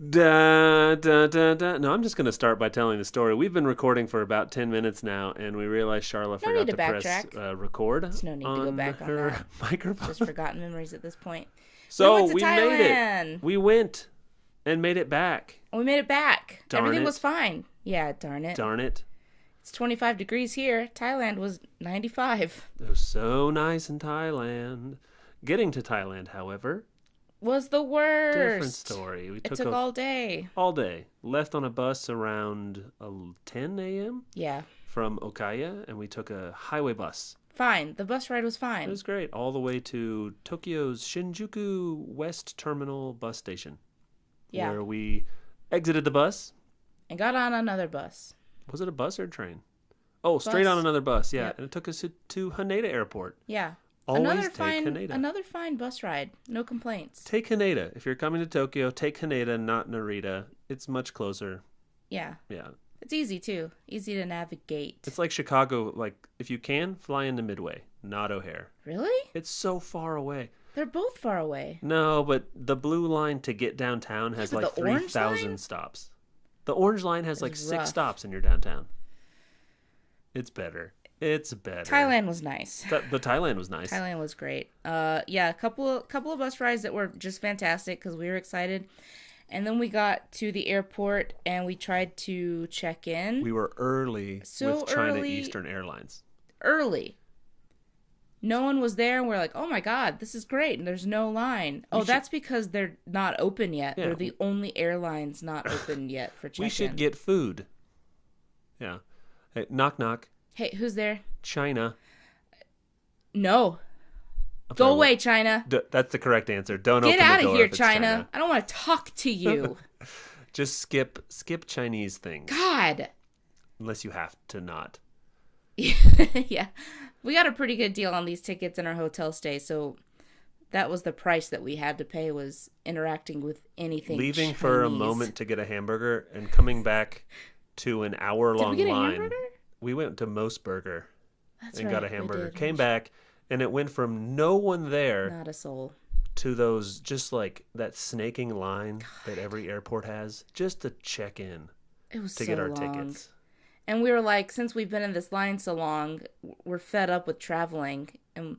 Da, da, da, da. No, I'm just going to start by telling the story. We've been recording for about 10 minutes now, and we realized Charla No need forgot to to press backtrack. record There's no need to go on back on her that. microphone. Just forgotten memories at this point. So we went to we Thailand. made it. We went and made it back. We made it back. Darn Everything it. was fine. Yeah, darn it. Darn it. It's 25 degrees here. Thailand was 95. It was so nice in Thailand. Getting to Thailand, however, Was the worst. different story. We It took all day. all day. Left on a bus around 10 a.m. Yeah. from Okaya, and we took a highway bus. Fine. The bus ride was It fine. was great. All the way to Tokyo's Shinjuku West Terminal bus station. Yeah. Where we exited the bus. And got on another bus. Was it a bus or a train? Oh, straight on another bus, yeah. Yep. And it took us to Haneda Airport. Yeah. Always take Haneda. Another fine bus ride. No complaints. Take Haneda. If you're coming to Tokyo, take Haneda, not Narita. It's much closer. Yeah. Yeah. It's easy too. Easy to navigate. It's like Chicago. Like, if you can, fly into Midway, not O'Hare. Really? It's so far away. They're both far away. No, but the blue line to get downtown has but like the orange 3,000 line? stops. The orange line has like It's 6 rough. stops in your downtown. It's better. Thailand was nice. The Thailand was nice. Thailand was great. Yeah, a couple of bus rides that were just fantastic because we were excited. And then we got to the airport and we tried to check in We were early So with China early. Eastern Airlines. early. No one was there, and we're like, "Oh my god, this is great!" And there's no line. Oh, should- that's because they're not open yet. Yeah. They're the only airlines not open yet for check-in. We should get food. Yeah. Hey, knock knock. Hey, who's there? China. No, I'm go sorry, away, China. That's the correct answer. Don't Get open out the of door here, if it's China. I don't want to talk to you. Just skip Chinese things God. unless you have to not. Yeah. We got a pretty good deal on these tickets in our hotel stay, so that was the price that we had to pay, was interacting with anything Leaving for a Chinese. moment to get a hamburger and coming back to an hour-long Did we get line. a hamburger? We went to Most Burger That's and right, got a we hamburger. did. Came back, and it went from no one there Not a soul. to those, just like that snaking line that every airport has, just to check in It was to so get our long. tickets. And we were like, since we've been in this line so long, we're fed up with traveling. And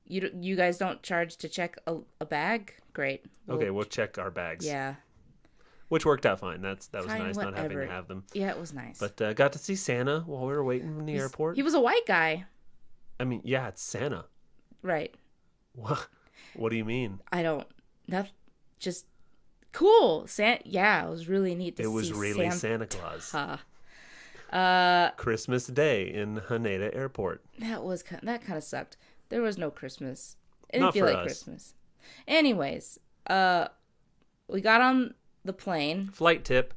you guys don't charge to check a bag? Great. Okay, we'll check our bags. Yeah. Which worked out fine. That was Fine, nice not having to whatever. have them. Yeah, it was nice. But got to see Santa while we were waiting in the airport. He was a white guy. I mean, yeah, it's Santa. Right. What do you mean? I don't... Just cool. Yeah, it was really neat to see It was really Santa Claus. Christmas Day in Haneda Airport. That kind of sucked. There was no Christmas. It didn't Not feel for like us. Christmas. Anyways, we got on the plane. Flight tip: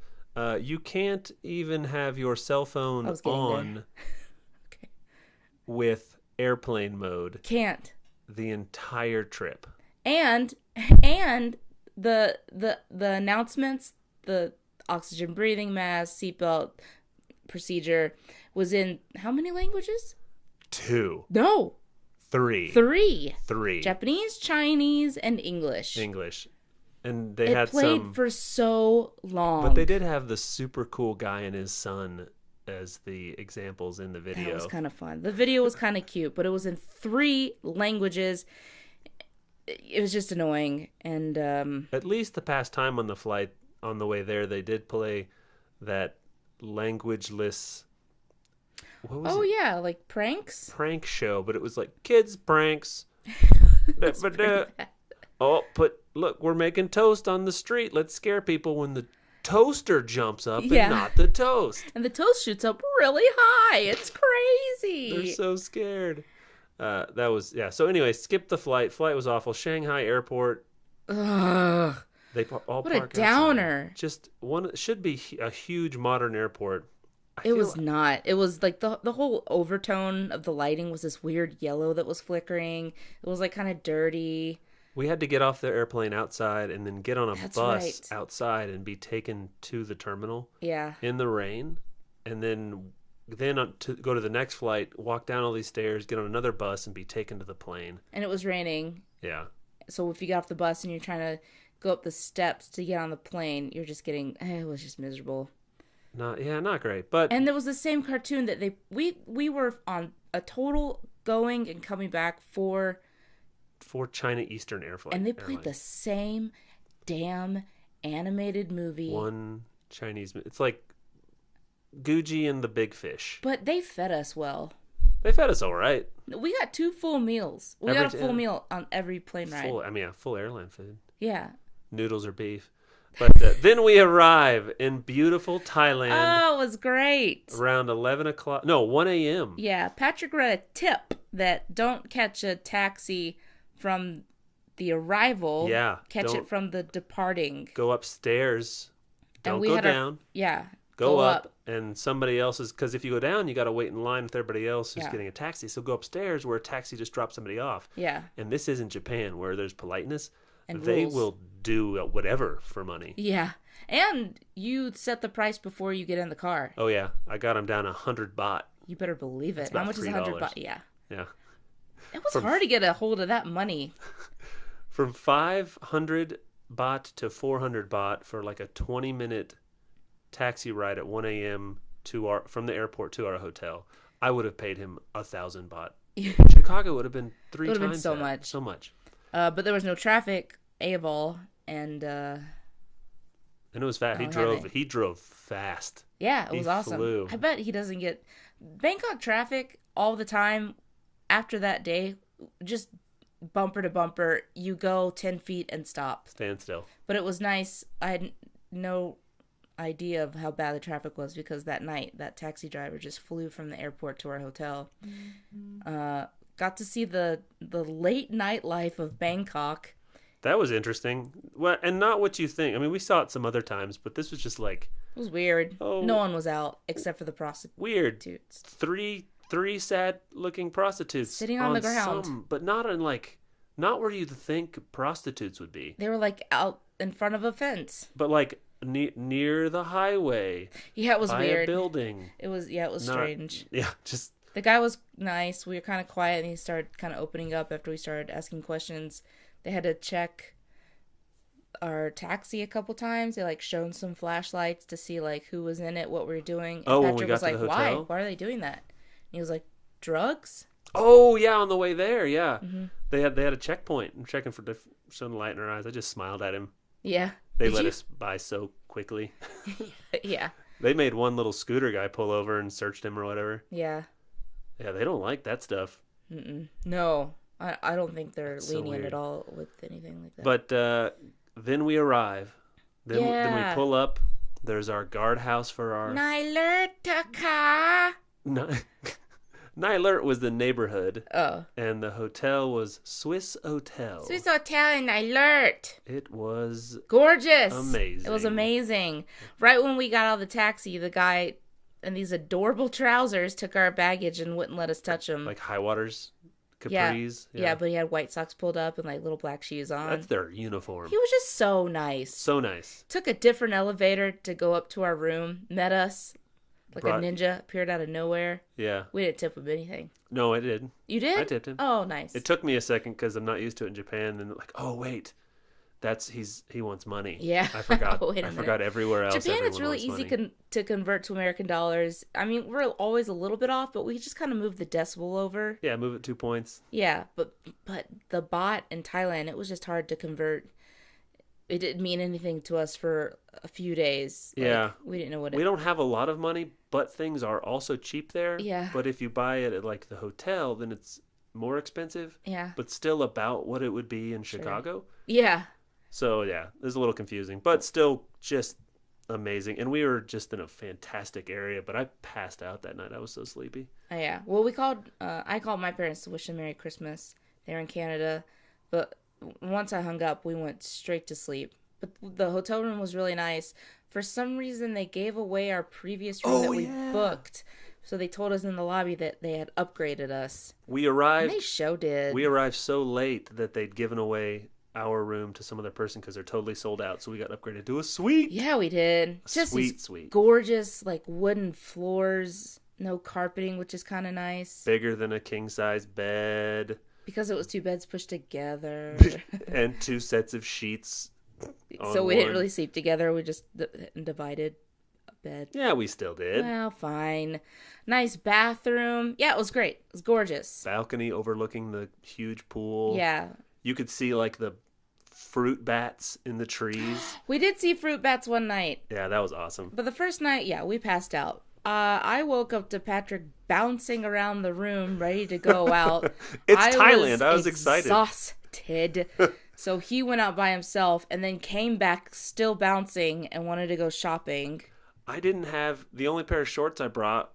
you can't even have your cell phone I was getting on there. Okay. with airplane mode Can't. the entire trip. And the announcements, the oxygen breathing mask, seatbelt procedure was in how many languages? 2, No, 3, 3. Japanese, Chinese, and English. English, and they It had played some. for so long. But they did have the super cool guy and his son as the examples in the That video. was kind of fun. The video was kind of cute, but it was in 3 languages. It was just annoying. And At least the past time on the flight, on the way there, they did play that languageless. What was it? yeah, like pranks. Prank show, but it was like kids pranks. It's pretty bad. Oh, look, we're making toast on the street. Let's scare people when the toaster jumps up Yeah. and not the toast. And the toast shoots up really high. It's crazy. They're so scared. That was, yeah. So anyway, skip the flight. Flight was awful. Shanghai airport. Ugh. They all What a park outside. downer. Just one should be a huge modern airport. It was not. It was like the whole overtone of the lighting was this weird yellow that was flickering. It was like kind of dirty. We had to get off the airplane outside and then get on a That's bus right. outside and be taken to the terminal Yeah. in the rain, and then to go to the next flight, walk down all these stairs, get on another bus, and be taken to the plane. And it was raining. Yeah. So if you get off the bus and you're trying to go up the steps to get on the plane, you're just getting, it was just miserable. Not great. But and there was the same cartoon that we were on a total going and coming back for China Eastern Air Flight. And they played the same damn animated movie. One Chinese. It's like Gucci and the Big Fish. But they fed us well. They fed us all right. We got 2 full meals. We got a full meal on every plane ride. Full airline food. Yeah. Noodles or beef. But then we arrive in beautiful Thailand. Oh, it was great. Around 11 o'clock. No, 1 a.m. Yeah, Patrick read a tip that don't catch a taxi from the arrival. Yeah. Catch it from the departing. Go upstairs. Don't go down. Go up. And somebody else is, because if you go down, you got to wait in line with everybody else who's getting a taxi. So go upstairs where a taxi just drops somebody off. Yeah. And this isn't Japan where there's politeness. And they rules. will do whatever for money. Yeah. And you set the price before you get in the car. Oh, yeah. I got them down 100 baht. You better believe it. How much is 100 baht? Yeah. Yeah. It was hard to get a hold of that money. From 500 baht to 400 baht for like a 20-minute taxi ride at 1 a.m. from the airport to our hotel, I would have paid him 1,000 baht. Chicago would have been 3 times been so that. much. So much. But there was no traffic, A of all, and it was fast. He drove fast. Yeah, it was awesome. Flew. I bet he doesn't get Bangkok traffic all the time. After that day, just bumper to bumper, you go 10 feet and stop. Stand still. But it was nice. I had no idea of how bad the traffic was because that night, that taxi driver just flew from the airport to our hotel. Got to see the late night life of Bangkok. That was interesting. Well, and not what you think. I mean, we saw it some other times, but this was just like... It was weird. Oh, no one was out except for the prostitutes. Weird. Three sad-looking prostitutes sitting on the ground, but not where you'd think prostitutes would be. They were like out in front of a fence, but like near the highway. Yeah, it was by weird. A building. It was strange. Yeah, just the guy was nice. We were kind of quiet, and he started kind of opening up after we started asking questions. They had to check our taxi a couple times. They like shone some flashlights to see like who was in it, what we were doing. And Patrick when we got was to like, the hotel? Why are they doing that? And he was like, drugs? Oh yeah, on the way there, yeah. Mm-hmm. They had a checkpoint. I'm checking for showing the light in our eyes. I just smiled at him. Yeah. They let us by so quickly. Yeah. They made one little scooter guy pull over and searched him or whatever. Yeah. Yeah, they don't like that stuff. No. I don't think they're lenient at all with anything like that. But then we arrive. Then we pull up. There's our guardhouse for our... Nylert was the neighborhood. Oh. And the hotel was Swiss Hotel. Swiss Hotel in Nylert. It was... gorgeous. Amazing. It was amazing. Right when we got out of the taxi, the guy in these adorable trousers took our baggage and wouldn't let us touch them. Like high waters? Capris? Yeah, but he had white socks pulled up and like little black shoes on. That's their uniform. He was just so nice. So nice. Took a different elevator to go up to our room. Met us. Like a ninja appeared out of nowhere. Yeah. We didn't tip him anything. No, I did. You did? I tipped him. Oh, nice. It took me a second because I'm not used to it in Japan. And like, oh, wait. He wants money. Yeah. I forgot. I forgot everywhere else. Japan, it's really easy to convert to American dollars. I mean, we're always a little bit off, but we just kind of move the decimal over. Yeah, move it 2 points. Yeah, but the baht in Thailand, it was just hard to convert. It didn't mean anything to us for a few days. Yeah. We didn't know what we don't have a lot of money, but things are also cheap there. Yeah. But if you buy it at like the hotel, then it's more expensive. Yeah. But still about what it would be in Chicago. Yeah. So, yeah, it was a little confusing, but still just amazing. And we were just in a fantastic area, but I passed out that night. I was so sleepy. Oh, yeah. Well, I called my parents to wish them Merry Christmas. They're in Canada. But once I hung up, we went straight to sleep. But the hotel room was really nice. For some reason, they gave away our previous room that we booked. So they told us in the lobby that they had upgraded us. We arrived. And they did. We arrived so late that they'd given away our room to some other person because they're totally sold out. So we got upgraded to a suite. Yeah, we did. Just suite. Gorgeous, like wooden floors, no carpeting, which is kind of nice. Bigger than a king size bed. Because it was 2 beds pushed together. And 2 sets of sheets So on we didn't one. really sleep together. We just divided a bed. Yeah, we still did. Well, fine. Nice bathroom. Yeah, it was great. It was gorgeous. Balcony overlooking the huge pool. Yeah. You could see like the fruit bats in the trees. We did see fruit bats one night. Yeah, that was awesome. But the first night, yeah, we passed out. I woke up to Patrick bouncing around the room, ready to go out. It's Thailand. I was excited. Exhausted. So he went out by himself and then came back still bouncing and wanted to go shopping. I didn't have the only pair of shorts I brought.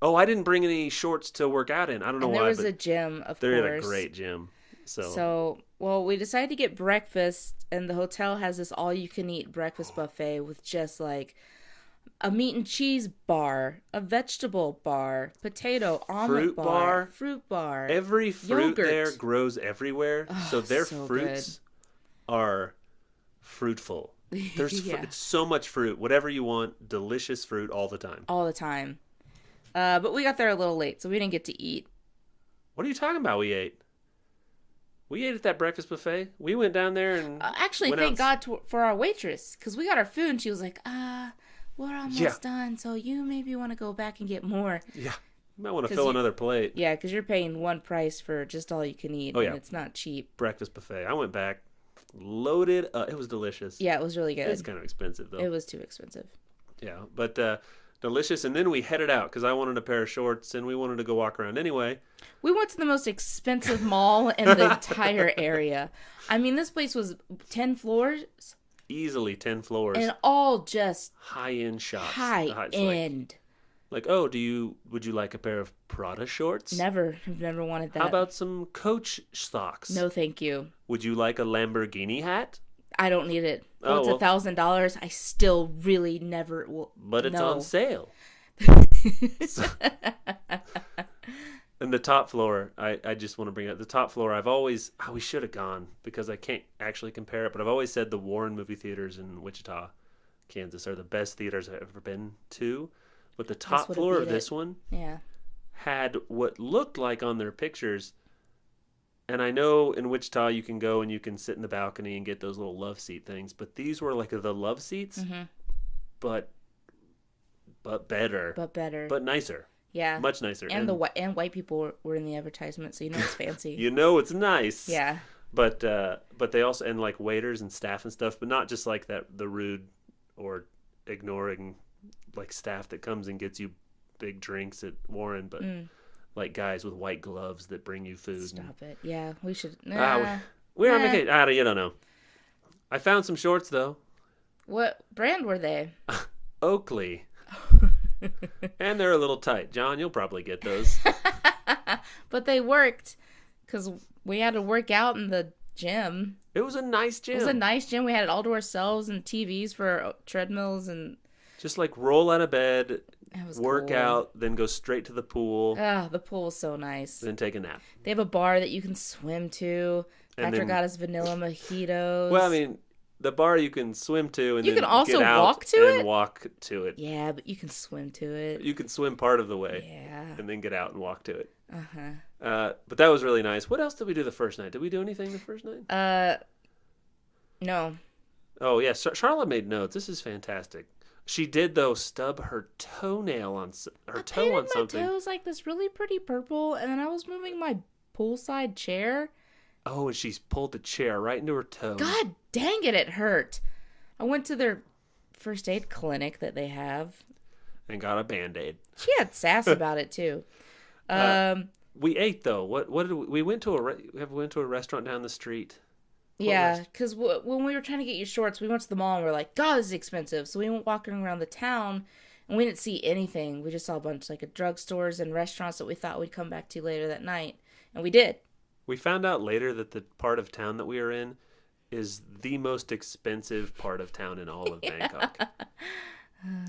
Oh, I didn't bring any shorts to work out in. I don't know And why. there was but a gym, of they're course. in a great gym. So, well, we decided to get breakfast, and the hotel has this all-you-can-eat breakfast buffet with just like a meat and cheese bar, a vegetable bar, potato, omelet bar, fruit bar. Every fruit yogurt. there grows everywhere, Oh, so their so fruits are fruitful. There's Yeah. it's so much fruit, whatever you want, delicious fruit all the time. All the time. But we got there a little late, so we didn't get to eat. What are you talking about? We ate at that breakfast buffet. We went down there and Actually, went thank out. God for our waitress, because we got our food, and she was like, we're almost Yeah. done, so you maybe want to go back and get more. Yeah, you might want to 'Cause fill you- another plate. Yeah, because you're paying one price for just all you can eat, Oh, yeah. and it's not cheap. Breakfast buffet. I went back, loaded. It was delicious. Yeah, it was really good. It's kind of expensive though. It was too expensive. Yeah, but delicious. And then we headed out because I wanted a pair of shorts and we wanted to go walk around anyway. We went to the most expensive mall in the entire area. I mean, this place was 10 floors Easily 10 floors. and all just High-end shops. high It's end. Like, oh, would you like a pair of Prada shorts? Never. I've never wanted that. How about some Coach socks? No, thank you. Would you like a Lamborghini hat? I don't need it. Oh, It's well. $1,000. I still really never will. But it's no. on sale. And the top floor, I just want to bring up the top floor. We should have gone because I can't actually compare it, but I've always said the Warren movie theaters in Wichita, Kansas are the best theaters I've ever been to. But the top would've floor of beat this it. one Yeah. had what looked like on their pictures. And I know in Wichita you can go and you can sit in the balcony and get those little love seat things, but these were like the love seats, but better, But nicer, yeah. much nicer. And white people were in the advertisement, so you know it's fancy. You know it's nice. Yeah. But they also, and like waiters and staff and stuff, but not just like that the rude or ignoring like staff that comes and gets you big drinks at Warren, but like guys with white gloves that bring you food. Stop it. Yeah, we should. We're on vacation. You don't know. I found some shorts though. What brand were they? Oakley. And they're a little tight. John, you'll probably get those. But they worked because we had to work out in the gym. It was a nice gym. It was a nice gym. We had it all to ourselves and TVs for treadmills and Just like roll out of bed, it was work cool. out, then go straight to the pool, The pool was so nice. then take a nap. They have a bar that you can swim to. And Patrick then- got us vanilla mojitos. Well, I mean, the bar you can swim to, and You then can also get out walk to and it? walk to it. Yeah, but you can swim to it. You can swim part of the way, Yeah. and then get out and walk to it. Uh-huh. But that was really nice. What else did we do the first night? Did we do anything the first night? No. Oh yeah, Charlotte made notes. This is fantastic. She did though stub her toenail on her toe Painted on something. my toes like this really pretty purple, and then I was moving my poolside chair. Oh, and she's pulled the chair right into her toe. God dang it, it hurt. I went to their first aid clinic that they have. And got a Band-Aid. She had sass about it too. We ate though. What did we went to a restaurant down the street. Yeah, because when we were trying to get you shorts, we went to the mall and we were like, God, this is expensive. So we went walking around the town and we didn't see anything. We just saw a bunch of drugstores and restaurants that we thought we'd come back to later that night. And we did. We found out later that the part of town that we are in is the most expensive part of town in all of Bangkok.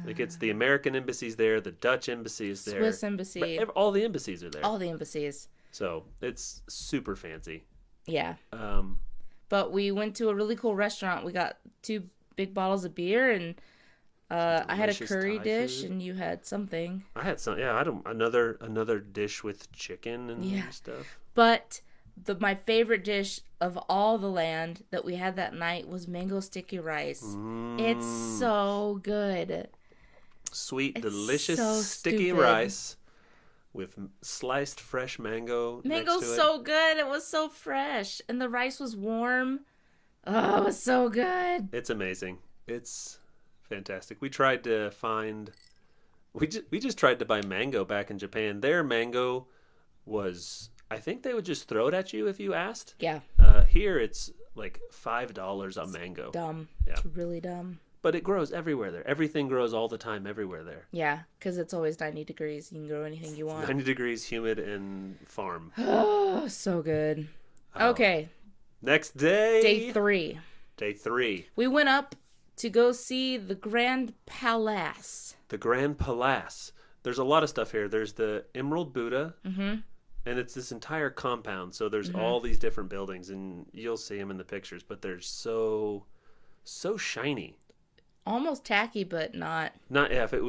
Like it's the American embassies there, the Dutch embassy is there. Swiss embassy. All the embassies are there. All the embassies. So it's super fancy. Yeah. But we went to a really cool restaurant. We got 2 big bottles of beer, and I had a delicious curry Thai dish, food. and you had something. I had some. Yeah, I had another dish with chicken and Yeah. stuff. But my favorite dish of all the land that we had that night was mango sticky rice. It's so good. Sweet, It's delicious, so sticky stupid. rice with sliced fresh mango next Mango's to it. so good. It was so fresh, and the rice was warm. Oh, it was so good. It's amazing. It's fantastic. We tried to find. We just tried to buy mango back in Japan. Their mango was. I think they would just throw it at you if you asked. Yeah, Here it's like $5 a mango. dumb. Yeah. It's really dumb. But it grows everywhere there. Everything grows all the time everywhere there. Yeah, because it's always 90 degrees. You can grow anything you want. 90 degrees, humid, and farm. Oh, so good. Oh. Okay, Next day. day 3. Day 3. We went up to go see the Grand Palace. The Grand Palace. There's a lot of stuff here. There's the Emerald Buddha. Mm-hmm. And it's this entire compound. So there's all these different buildings. And you'll see them in the pictures. But they're so shiny. Almost tacky, but not. Not if it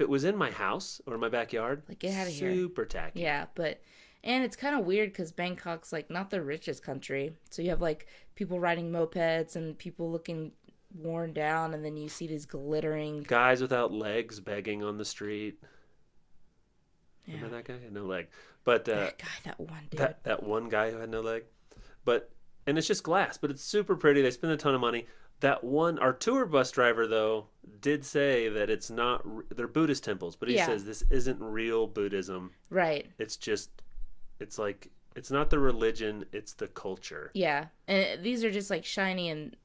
was in my house or my backyard. Like, get out of here. Super tacky. Yeah, but. And it's kind of weird because Bangkok's, like, not the richest country. So you have, like, people riding mopeds and people looking worn down. And then you see these glittering. Guys without legs begging on the street. Yeah. Remember that guy? He had no leg. But That guy, that one dude. that one guy who had no leg. And it's just glass, but it's super pretty. They spend a ton of money. Our tour bus driver, though, did say that it's not, they're Buddhist temples, but he says this isn't real Buddhism. Right. It's like, it's not the religion, it's the culture. Yeah. And these are just, like, shiny and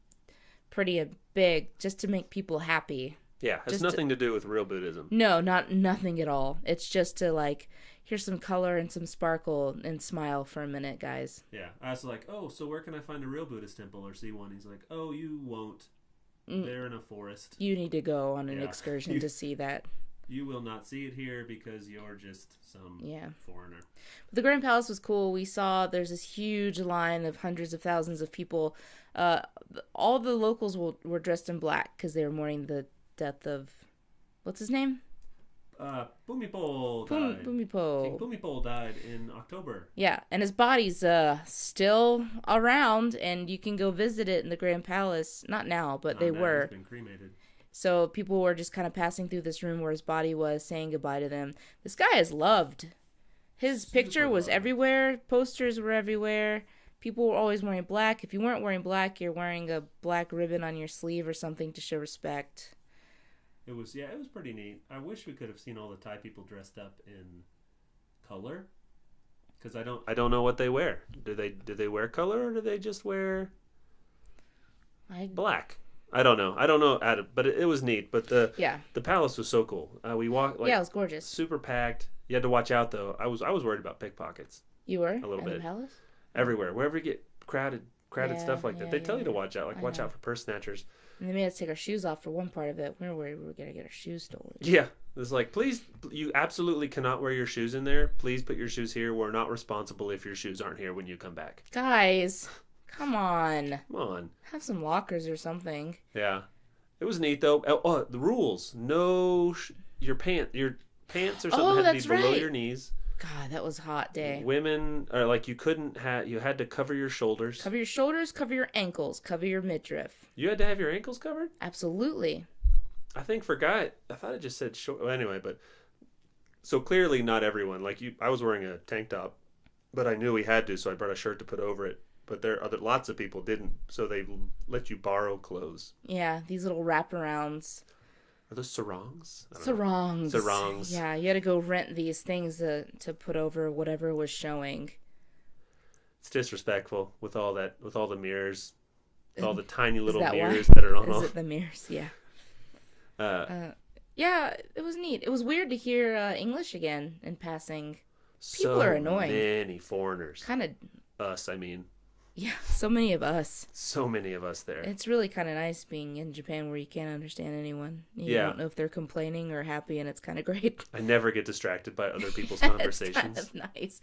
pretty and big just to make people happy. Yeah, it has nothing to do with real Buddhism. No, nothing at all. It's just to, like, here's some color and some sparkle and smile for a minute, guys. Yeah. I was like, oh, so where can I find a real Buddhist temple or see one? He's like, oh, you won't. They're in a forest. You need to go on an excursion to see that. You will not see it here because you're just some foreigner. The Grand Palace was cool. We saw there's this huge line of hundreds of thousands of people. All the locals were dressed in black because they were mourning the death of, what's his name? Bhumipol died. Bhumipol. King Bhumipol died in October. Yeah, and his body's still around, and you can go visit it in the Grand Palace. Not now, but they were. He's been cremated. So people were just kind of passing through this room where his body was, saying goodbye to them. This guy is loved. His picture was everywhere. Posters were everywhere. People were always wearing black. If you weren't wearing black, you're wearing a black ribbon on your sleeve or something to show respect. It was pretty neat. I wish we could have seen all the Thai people dressed up in color, because I don't know what they wear. Do they wear color or do they just wear black? I don't know, Adam, but it was neat. But the palace was so cool. We walked it was gorgeous. Super packed. You had to watch out though. I was worried about pickpockets. You were a little bit. The palace? Everywhere, wherever you get crowded stuff like that, they tell you to watch out. Like watch out for purse snatchers. And they made us take our shoes off for one part of it. We were worried we were going to get our shoes stolen. Yeah. It was like, please, you absolutely cannot wear your shoes in there. Please put your shoes here. We're not responsible if your shoes aren't here when you come back. Guys, come on. Come on. Have some lockers or something. Yeah. It was neat, though. Oh, the rules. No, your pants or something had to be below your knees. God, that was a hot day. Women, or like you had to cover your shoulders. Cover your shoulders, cover your ankles, cover your midriff. You had to have your ankles covered? Absolutely. I think for guy, I thought it just said short. Well, anyway, but so clearly not everyone. Like I was wearing a tank top, but I knew we had to, so I brought a shirt to put over it. But lots of people didn't, so they let you borrow clothes. Yeah, these little wraparounds. Are those sarongs? Sarongs. Sarongs. Yeah, you had to go rent these things to put over whatever was showing. It's disrespectful with all the mirrors, with all the tiny little that mirrors why? that are on. Is it the mirrors? Yeah. Yeah, it was neat. It was weird to hear English again in passing. People are annoying. So many foreigners. Kind of. Us, I mean. Yeah, so many of us. So many of us there. It's really kind of nice being in Japan where you can't understand anyone. You don't know if they're complaining or happy, and it's kind of great. I never get distracted by other people's conversations. It's kind of nice.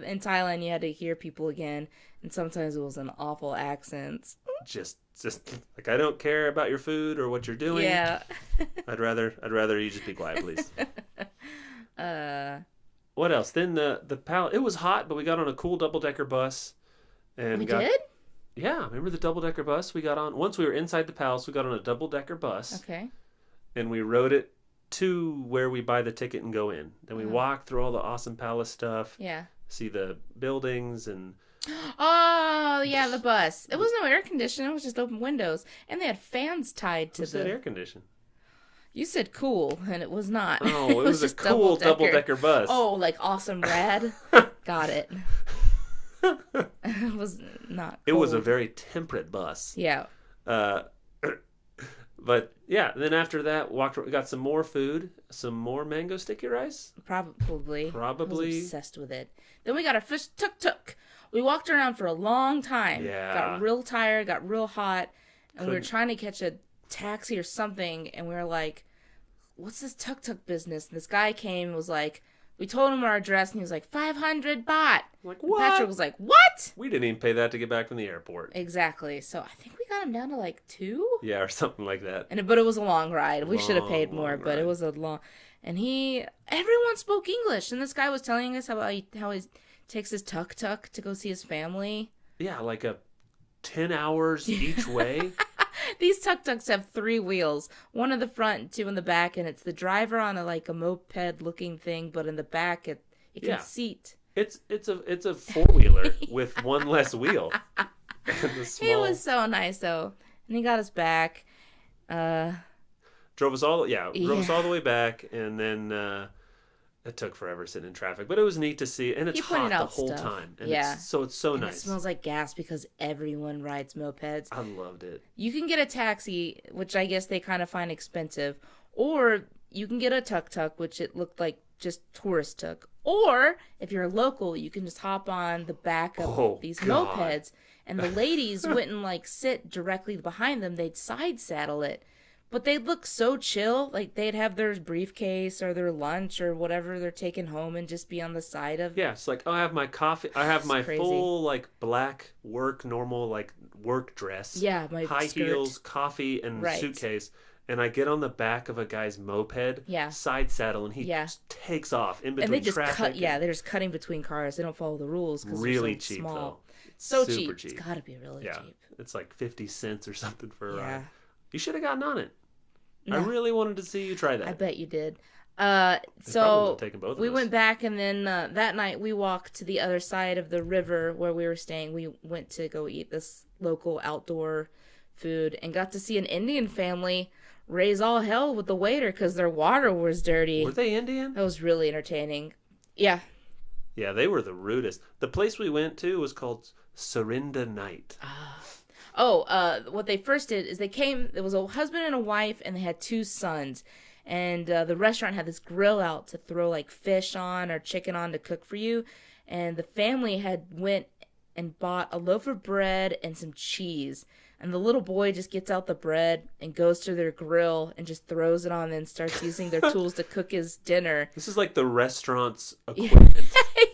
In Thailand, you had to hear people again, and sometimes it was an awful accent. Just like, I don't care about your food or what you're doing. Yeah. I'd rather you just be quiet, please. What else? Then the palace. It was hot, but we got on a cool double-decker bus. and We got did? yeah. Remember the double decker bus we got on? Once we were inside the palace, we got on a double decker bus Okay. and we rode it to where we buy the ticket and go in. Then we Oh. walked through all the awesome palace stuff, Yeah. see the buildings, and Oh, yeah, the bus. It was no air conditioning. It was just open windows. And they had fans tied to who said the... air condition? You said cool, and it was not. Oh, it was a just cool double decker bus. Oh, like awesome rad. Got it. It was not It was a cold. very temperate bus. Yeah. Uh, but yeah, then after that, we got some more food, some more mango sticky rice. Probably. Probably. I was obsessed with it. Then we got our fish tuk-tuk. We walked around for a long time. Yeah. Got real tired, got real hot, and we were Couldn't- trying to catch a taxi or something, and we were like, what's this tuk-tuk business? And this guy came and was like, we told him our address, and he was like, 500 baht. Like, And what? Patrick was like, what? We didn't even pay that to get back from the airport. Exactly. So I think we got him down to like 2. Yeah, or something like that. But it was a long ride. We should have paid Long, more, long but it ride. was a long. And everyone spoke English, and this guy was telling us how he takes his tuk tuk to go see his family. Yeah, like 10 hours each way. These tuk tuks have 3 wheels, one in the front and 2 in the back, and it's the driver on a moped looking thing, but in the back it can Yeah. seat. It's a 4-wheeler with one less wheel. And the He small was so nice though, and he got us back. drove us all the way back, and then it took forever sitting in traffic, but it was neat to see, and it's He pointed hot the out whole stuff. time, and Yeah. it's so And nice. it smells like gas because everyone rides mopeds. I loved it. You can get a taxi, which I guess they kind of find expensive, or you can get a tuk-tuk, which it looked like just tourist tuk. Or if you're a local, you can just hop on the back of Oh, these God. mopeds, and the ladies wouldn't sit directly behind them; they'd side saddle it. But they'd look so chill, like they'd have their briefcase or their lunch or whatever they're taking home and just be on the side of. Yeah, it's like, oh, I have my coffee. I have my crazy. full black normal work dress. Yeah, my high skirt. heels, coffee, and Right. suitcase. And I get on the back of a guy's moped, Yeah. side saddle, and he Yeah. just takes off in And between they just traffic. cut. Yeah, they're just cutting between cars. They don't follow the rules because really they're so cheap small. though. So Super cheap. cheap. It's gotta be really Yeah, cheap. it's like 50 cents or something for a Yeah. ride. You should have gotten on it. I No. really wanted to see you try that. I bet you did. probably So would've taken both of we us. went back, and then that night we walked to the other side of the river where we were staying. We went to go eat this local outdoor food and got to see an Indian family raise all hell with the waiter because their water was dirty. Were they Indian? That was really entertaining. Yeah. Yeah, they were the rudest. The place we went to was called Serinda Night. Oh, what they first did is they came, it was a husband and a wife, and they had 2 sons. And the restaurant had this grill out to throw fish on or chicken on to cook for you. And the family had went and bought a loaf of bread and some cheese. And the little boy just gets out the bread and goes to their grill and just throws it on and then starts using their tools to cook his dinner. This is like the restaurant's equipment.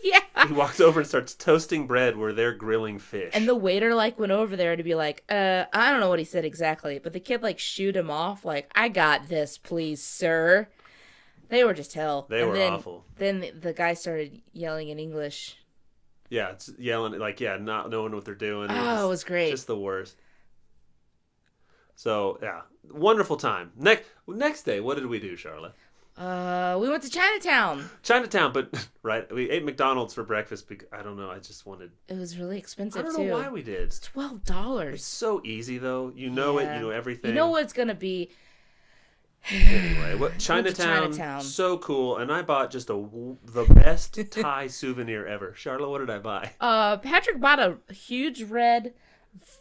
Yeah. He walks over and starts toasting bread where they're grilling fish. And the waiter went over there to be like, I don't know what he said exactly, but the kid shooed him off I got this, please, sir. They were just hell. They And were then, awful. Then the guy started yelling in English. Yeah, it's yelling not knowing what they're doing. Oh, it was great. Just the worst. So yeah, wonderful time. Next day, what did we do, Charlotte? We went to Chinatown. Chinatown, but right, we ate McDonald's for breakfast because I don't know, I just wanted. It was really I expensive don't too. know why we did. $12. It's so easy though. You know it. You know everything. You know what it's gonna be. Anyway, Chinatown, Chinatown. so cool, and I bought just the best Thai souvenir ever. Charlotte, what did I buy? Patrick bought a huge red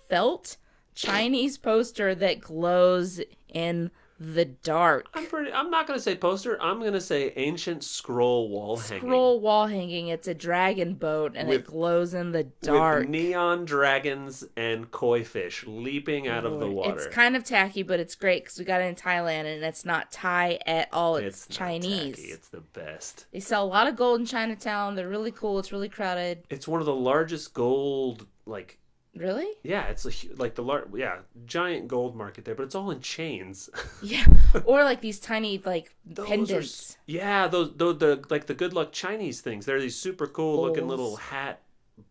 felt Chinese poster that glows in the dark. I'm not gonna say poster. I'm gonna say ancient scroll wall hanging. Scroll wall hanging. It's a dragon boat, and it glows in the dark. With neon dragons and koi fish leaping out of the water. It's kind of tacky, but it's great because we got it in Thailand, and it's not Thai at all. It's not Chinese. tacky, it's the best. They sell a lot of gold in Chinatown. They're really cool. It's really crowded. It's one of the largest gold, Really? yeah, it's giant gold market there, but it's all in chains. Yeah. Or these tiny Those pendants. those the good luck Chinese things. They're these super cool looking Bowls. little hat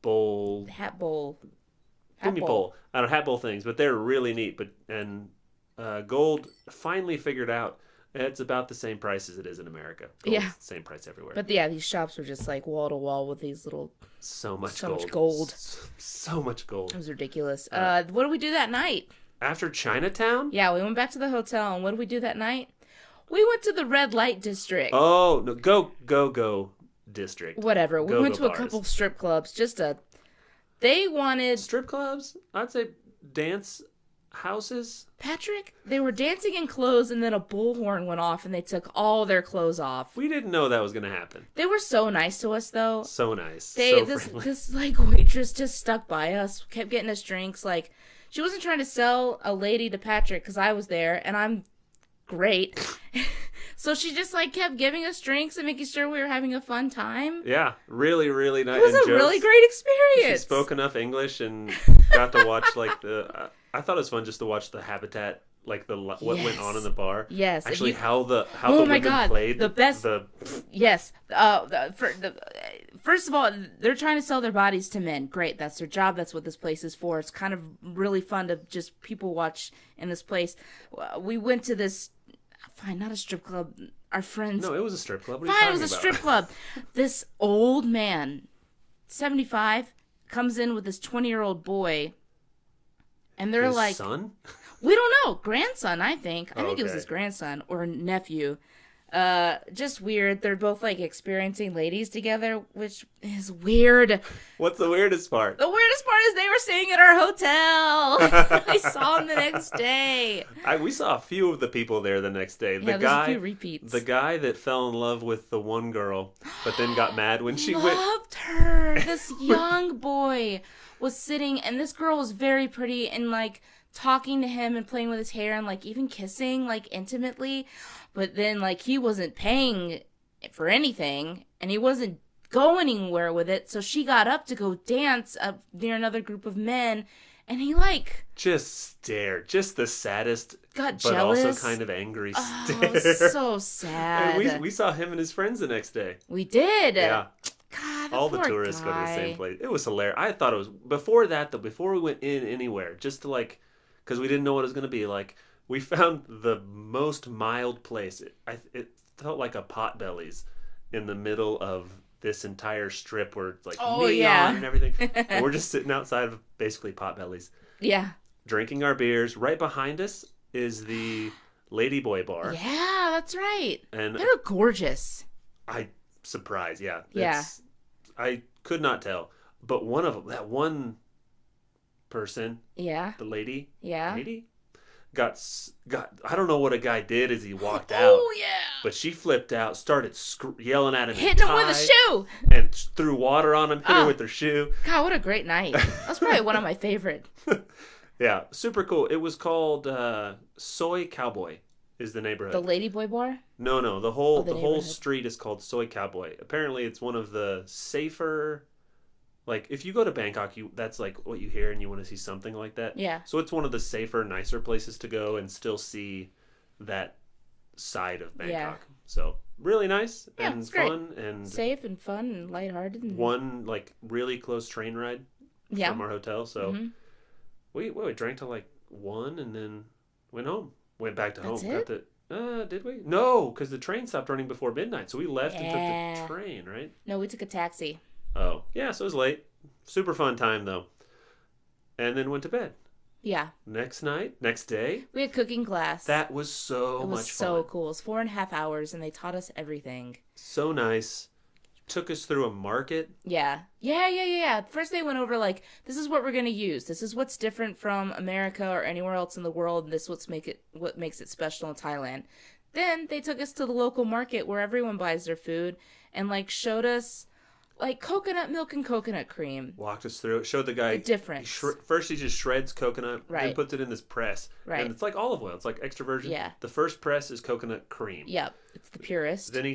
bowl Hat bowl. Gimme Apple. pole. I don't know, hat bowl things, but they're really neat. Gold finally figured out it's about the same price as it is in America. Yeah. Gold's the same price everywhere. But yeah, these shops were just like wall to wall with these little So much so gold. much gold. So much gold. It was ridiculous. Uh, What did we do that night? After Chinatown? Yeah, we went back to the hotel, and what did we do that night? We went to the red light district. Oh, no. Go district. Whatever. We went to Go-go a bars. couple strip clubs. They wanted Strip clubs? I'd say dance houses. Patrick. They were dancing in clothes, and then a bullhorn went off, and they took all their clothes off. We didn't know that was going to happen. They were so nice to us, though. So nice. They so friendly. this like waitress just stuck by us, kept getting us drinks. Like she wasn't trying to sell a lady to Patrick because I was there, and I'm great. So she just like kept giving us drinks and making sure we were having a fun time. Yeah, really, really nice. It was and a really jokes. great She experience. spoke enough English and got to watch like the. I thought it was fun just to watch the habitat, like what went on in the bar. Yes, actually, if you- how the Oh my women God, played the best- The Yes. First of all, they're trying to sell their bodies to men. Great, that's their job. That's what this place is for. It's kind of really fun to just people watch in this place. We went to this. Fine, not a strip club. Our friends. no, it was a strip club. What are you Fine, it talking was a about? strip club. This old man, 75, comes in with this 20-year-old boy, and they're His like, son. we don't know, grandson, I think. I think it was Okay. his grandson or nephew. Just weird. They're both like experiencing ladies together, which is weird. What's the weirdest part? The weirdest part is they were staying at our hotel. I saw them the next day. We saw a few of the people there the next day. Yeah, there's a few repeats. The guy that fell in love with the one girl, but then got mad when she went. Loved her. This young boy was sitting, and this girl was very pretty and like talking to him and playing with his hair and like even kissing like intimately. But then like he wasn't paying for anything and he wasn't going anywhere with it. So she got up to go dance up near another group of men, and he like Just stared. Just the saddest, got but jealous. also kind of angry Oh, stare. so sad. And we saw him and his friends the next day. We did. Yeah. God, All the poor tourists go to the guy. same place. It was hilarious. I thought it was before that though. Before we went in anywhere, just to like, because we didn't know what it was going to be like. We found the most mild place. It felt like a Potbelly's in the middle of this entire strip where it's like Oh, neon yeah. and everything. And we're just sitting outside of basically Potbelly's, Yeah. drinking our beers. Right behind us is the Ladyboy bar, Yeah, that's right. and They're gorgeous. I surprised. Yeah, Yeah. I could not tell, but one of them, that one person, Yeah. the lady, Yeah. got. I don't know what a guy did as he walked out, Oh, yeah. but she flipped out, started yelling at him, Hitting in him with a Thai, shoe. and threw water on him, hit her Oh. with her shoe. God, what a great night. That's probably one of my favorite. Yeah, super cool. It was called Soy Cowboy. Is the neighborhood? The Ladyboy Bar? No. The whole the the whole neighborhood. street is called Soy Cowboy. Apparently, it's one of the safer. Like if you go to Bangkok, that's like what you hear, and you want to see something like that. Yeah. So it's one of the safer, nicer places to go and still see that side of Bangkok. Yeah. So really nice Yeah, and it's great. fun and Safe and fun and lighthearted. And... one like really close train ride Yeah. from our hotel. So Mhm. we drank till like 1 and then went home. Went back to That's home. it? Did we? No, because the train stopped running before midnight. So we left and Yeah. took the train, right? No, we took a taxi. Oh, yeah, so it was late. Super fun time, though. And then went to bed. Yeah. Next day, We had cooking class. that was so it was much so fun. cool. It was 4.5 hours, and they taught us everything. So nice. Took us through a market. Yeah. First they went over like, this is what we're gonna use. This is what's different from America or anywhere else in the world, and this what makes it special in Thailand. Then they took us to the local market where everyone buys their food and like showed us like coconut milk and coconut cream. Walked us through it. Showed the guy. The difference. First, he just shreds coconut. Then Right. puts it in this press. Right. And it's like olive oil. It's like extra virgin. Yeah. The first press is coconut cream. Yep, it's the purest. Then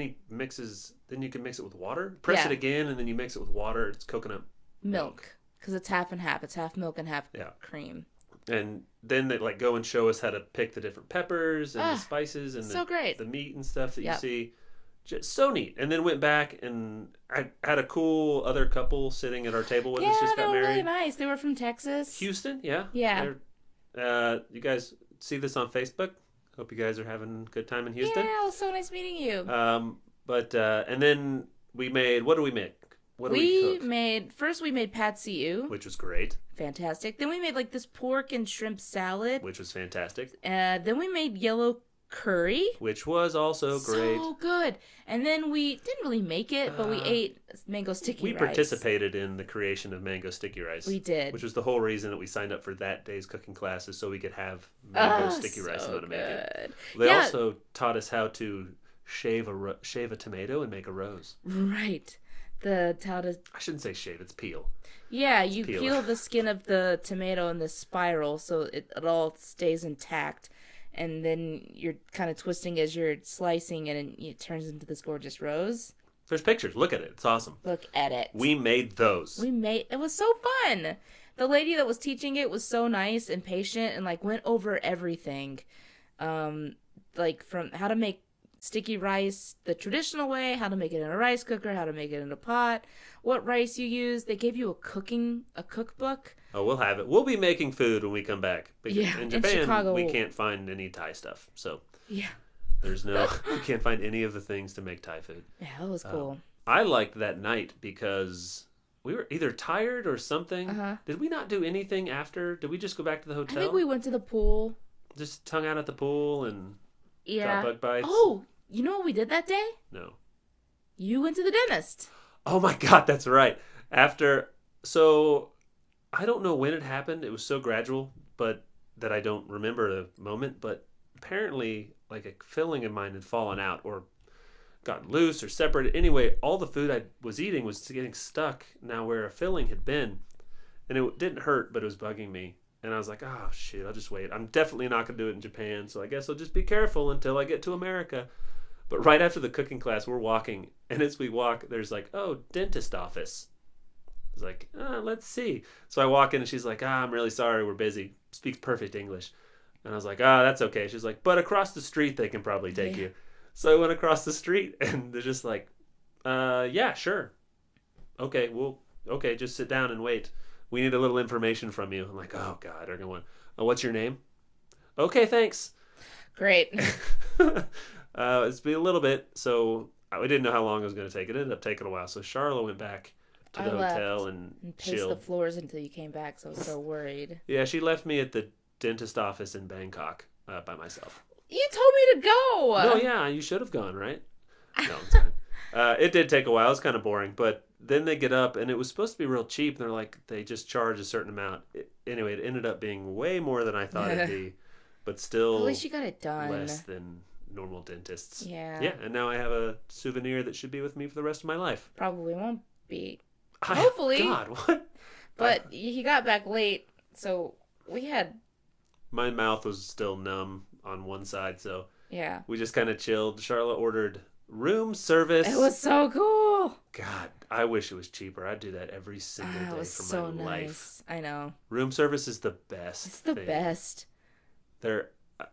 he mixes. Then you can mix it with water. Press Yeah. it again, and then you mix it with water. It's coconut Milk, because it's half and half. It's half milk and half Yeah. cream. And then they like go and show us how to pick the different peppers and Ah, the spices and so great. the meat and stuff that you Yep. see. Just so neat. And then went back, and I had a cool other couple sitting at our table with us, Yeah, just they got were married. really nice. They were from Texas. Houston, yeah. Yeah. You guys see this on Facebook? Hope you guys are having a good time in Houston. Yeah, it was so nice meeting you. And then we made, what do we make? What do we cook? First we made pad see ew. Which was great. Fantastic. Then we made like this pork and shrimp salad. Which was fantastic. Then we made yellow curry. Which was also great. So good. And then we didn't really make it, but we ate mango sticky rice. We participated in the creation of mango sticky rice. We did. Which was the whole reason that we signed up for that day's cooking classes, so we could have mango sticky rice and how to make it. They also taught us how to shave a tomato and make a rose. Right. I shouldn't say shave, it's peel. Yeah, you peel the skin of the tomato in this spiral so it all stays intact. And then you're kind of twisting as you're slicing and it turns into this gorgeous rose. There's pictures. Look at it. It's awesome. Look at it. We made those. It was so fun. The lady that was teaching it was so nice and patient and like went over everything. Like from how to make sticky rice the traditional way, how to make it in a rice cooker, how to make it in a pot, what rice you use. They gave you a cookbook. Oh, we'll have it. We'll be making food when we come back. Yeah, in Japan, Chicago, we can't find any Thai stuff. So yeah, we can't find any of the things to make Thai food. Yeah, that was cool. I liked that night because we were either tired or something. Uh-huh. Did we not do anything after? Did we just go back to the hotel? I think we went to the pool. Just hung out at the pool and got bug bites. Oh, you know what we did that day? No. You went to the dentist. Oh my God, that's right. So I don't know when it happened. It was so gradual, but that I don't remember the moment. But apparently, like a filling in mine had fallen out or gotten loose or separated. Anyway, all the food I was eating was getting stuck now where a filling had been. And it didn't hurt, but it was bugging me. And I was like, oh, shit, I'll just wait. I'm definitely not going to do it in Japan, so I guess I'll just be careful until I get to America. But right after the cooking class, we're walking. And as we walk, there's like, oh, dentist office. I was like, let's see. So I walk in and she's like, I'm really sorry, we're busy. Speaks perfect English. And I was like, that's okay. She's like, but across the street they can probably take you. So I went across the street and they're just like, yeah, sure. Okay, just sit down and wait. We need a little information from you. I'm like, oh God, they're going, what's your name? Okay, thanks. Great. It's been a little bit, so we didn't know how long it was going to take. It ended up taking a while. So Charlotte went back to the hotel and paced chilled. the floors until you came back, so I was so worried. Yeah, she left me at the dentist office in Bangkok by myself. You told me to go! No, yeah, you should have gone, right? No, it's fine. It did take a while. It was kind of boring, but then they get up, and it was supposed to be real cheap. And they're like, they just charge a certain amount. Anyway, it ended up being way more than I thought it'd be, but still at least you got it done. Less than normal dentists. Yeah. Yeah, and now I have a souvenir that should be with me for the rest of my life. Probably won't be. Hopefully. God, what? But he got back late, so we had... My mouth was still numb on one side, so yeah, we just kind of chilled. Charlotte ordered room service. It was so cool. God, I wish it was cheaper. I'd do that every single day for my life. I know. Room service is the best. It's the best.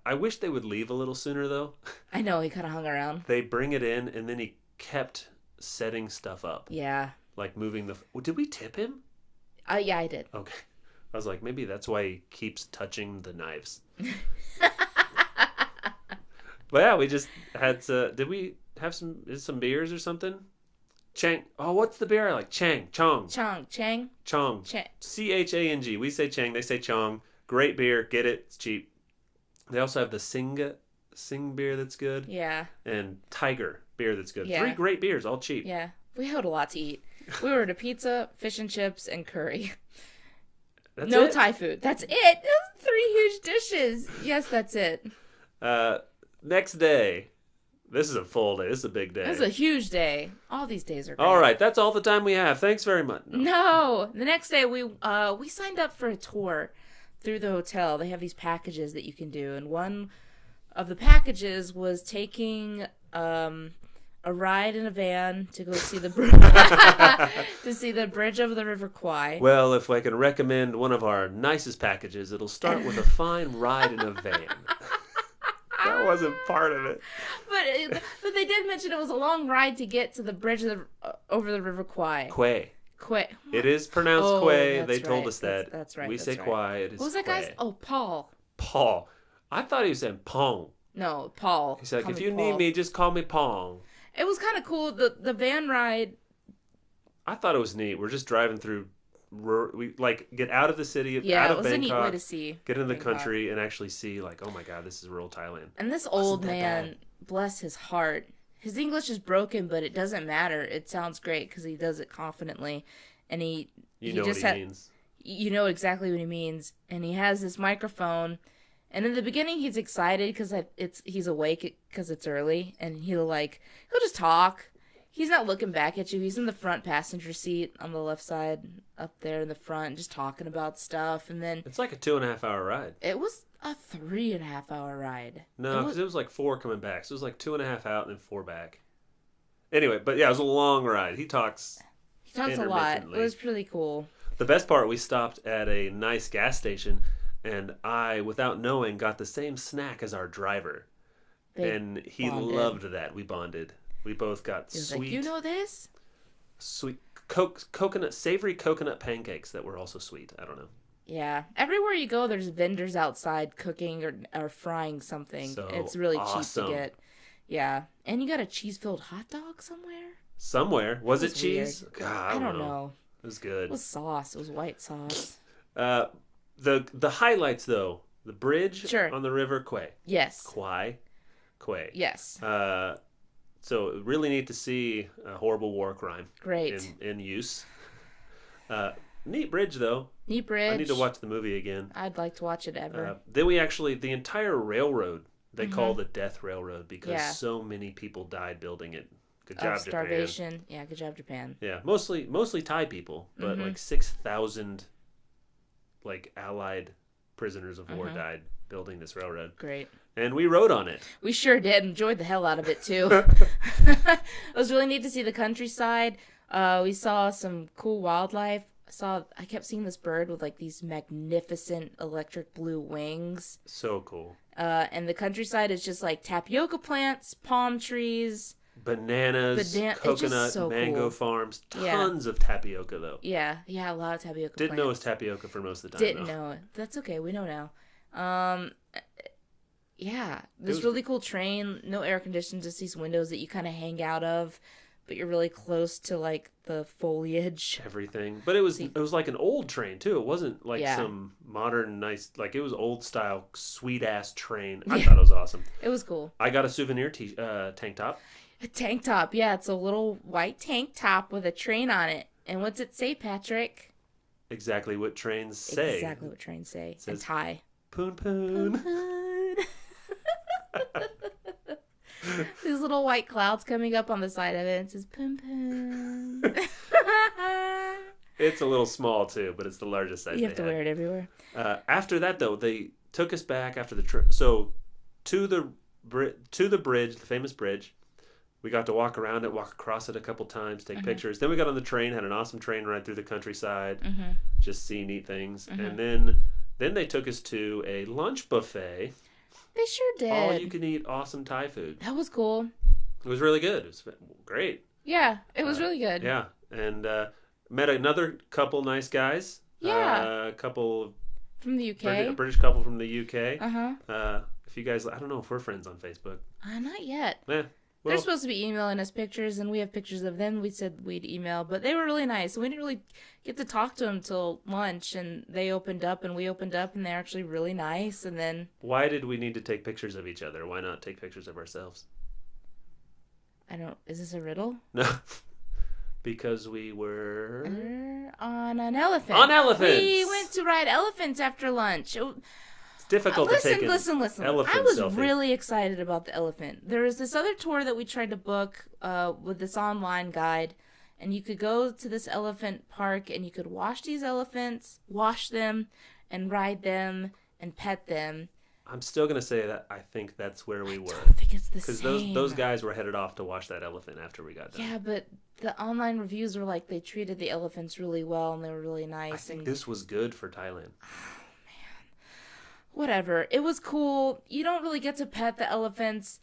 I wish they would leave a little sooner, though. I know, he kind of hung around. They bring it in, and then he kept setting stuff up. Yeah. Like moving did we tip him? Yeah, I did. Okay. I was like, maybe that's why he keeps touching the knives. But yeah, we just had did we have some beers or something? Chang. Oh, what's the beer I like? Chang. Chong. Chang. Chang. C-H-A-N-G. We say Chang. They say Chong. Great beer. Get it. It's cheap. They also have the Sing beer that's good. Yeah. And Tiger beer that's good. Yeah. 3 great beers, all cheap. Yeah. We had a lot to eat. We ordered a pizza, fish and chips, and curry. That's no it? Thai food. That's it. Those 3 huge dishes. Yes, that's it. Next day. This is a full day. This is a big day. This is a huge day. All these days are great. All right. That's all the time we have. Thanks very much. No. The next day, we signed up for a tour through the hotel. They have these packages that you can do. And one of the packages was taking a ride in a van to go see the to see the bridge over the River Kwai. Well, if I can recommend one of our nicest packages, it'll start with a fine ride in a van. That wasn't part of it. But but they did mention it was a long ride to get to the bridge over the River Kwai. Quay. Quay. It is pronounced Quay. That's They told right. us that. That's right. We That's say right. Quay. It is What was that Quay. guy's? Oh, Paul. Paul. I thought he was saying Pong. No, Paul. He's like, Call if me you need Paul. me, just call me Pong. It was kind of cool. The van ride. I thought it was neat. We're just driving through. We like get out of the city, Yeah, out it of was a neat Bangkok, way to see. get into the Bangkok. country, and actually see like, oh my god, this is rural Thailand. And this old that man, bad. bless his heart, his English is broken, but it doesn't matter. It sounds great because he does it confidently, and he You know just what he means. You know exactly what he means, and he has this microphone. And in the beginning, he's excited because he's awake because it's early, and he'll just talk. He's not looking back at you. He's in the front passenger seat on the left side, up there in the front, just talking about stuff. And then It's like a 2.5 hour ride. it was a 3.5 hour ride. No, because it was like 4 coming back. So it was like 2.5 out and then 4 back. Anyway, but yeah, it was a long ride. He talks. He talks a lot. It intermittently. was pretty cool. The best part, we stopped at a nice gas station, and I, without knowing, got the same snack as our driver. They And he bonded. loved that. We bonded. We both got He was sweet, like, you know this? sweet savory coconut pancakes that were also sweet. I don't know. Yeah. Everywhere you go, there's vendors outside cooking or frying something. So It's really awesome. cheap to get. Yeah. And you got a cheese-filled hot dog somewhere? Somewhere. Was it was cheese? weird. God, I don't know. It was good. It was sauce. It was white sauce. The highlights though, the bridge Sure. on the river Quay. Yes. Quay. Yes. So really neat to see a horrible war crime Great. in use. Neat bridge though. Neat bridge. I need to watch the movie again. I'd like to watch it ever. Then the entire railroad they call the Death Railroad because Yeah. so many people died building it. Good Of job, starvation. Japan. Yeah, good job, Japan. Yeah, mostly Thai people, but Mm-hmm. like 6,000 like Allied prisoners of war Mm-hmm. died building this railroad, Great. and we rode on it. We sure did. Enjoyed the hell out of it, too. It was really neat to see the countryside. We saw some cool wildlife. I kept seeing this bird with like these magnificent electric blue wings. So cool. And the countryside is just like tapioca plants, palm trees. Bananas, It's just coconut, so mango cool. farms, Yeah. tons of tapioca though. Yeah, a lot of tapioca Didn't know it was plants. tapioca for most of the time. Didn't though. know it. That's okay. We know now. Yeah, this was- really cool train. No air conditioning, just these windows that you kind of hang out of, but you're really close to like the foliage. Everything, but it was like an old train too. It wasn't like Yeah. some modern nice, like it was old style sweet ass train. I Yeah. thought it was awesome. It was cool. I got a souvenir tank top. A tank top. Yeah, it's a little white tank top with a train on it. And what's it say, Patrick? Exactly what trains say. Exactly what trains say. And says- Thai. Poon poon. These little white clouds coming up on the side of it. It says poon poon. It's a little small too, but it's the largest size. You have to wear it everywhere. After that, though, they took us back after the trip. So to the bridge, the famous bridge. We got to walk around it, walk across it a couple times, take pictures. Then we got on the train, had an awesome train ride through the countryside, just see neat things. And then they took us to a lunch buffet. They sure did. All you can eat awesome Thai food. That was cool. It was really good. It was great. Yeah, it was really good. Yeah, and met another couple nice guys. Yeah. A couple From the UK. a British couple from the UK. Uh-huh. If you guys, I don't know if we're friends on Facebook. Not yet. Yeah. They're Well, supposed to be emailing us pictures, and we have pictures of them. We said we'd email, but they were really nice. We didn't really get to talk to them till lunch, and they opened up, and we opened up, and they're actually really nice. And then, why did we need to take pictures of each other? Why not take pictures of ourselves? is this a riddle? No. Because we were On an elephant. on elephants. We went to ride elephants after lunch. It's difficult to take an Listen. elephant I was selfie. really excited about the elephant. There was this other tour that we tried to book with this online guide, and you could go to this elephant park and you could wash these elephants, wash them, and ride them and pet them. I'm still gonna say that I think that's where we were. I think it's the Because same. those guys were headed off to wash that elephant after we got done. Yeah, but the online reviews were like they treated the elephants really well and they were really nice. I think and this was good for Thailand. whatever. It was cool. You don't really get to pet the elephants.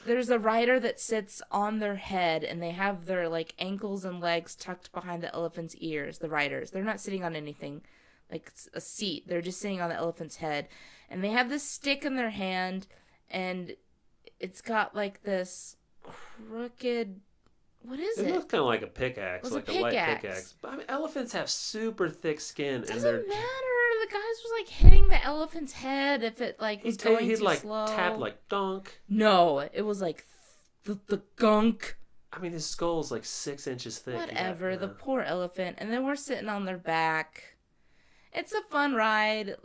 there's a rider that sits on their head, and they have their like ankles and legs tucked behind the elephant's ears. The riders, they're not sitting on anything like a seat. They're just sitting on the elephant's head, and they have this stick in their hand, and it's got like this crooked. What is It it? looks kind of like a pickaxe, It was like a a light pickaxe. pickaxe. But I mean, elephants have super thick skin, and Doesn't they're matter. The guys was like hitting the elephant's head if it like was going he'd too like slow. tap like donk. No, it was like the gunk. I mean, his skull's like 6 inches thick. Whatever. The poor elephant, and then we're sitting on their back. It's a fun ride.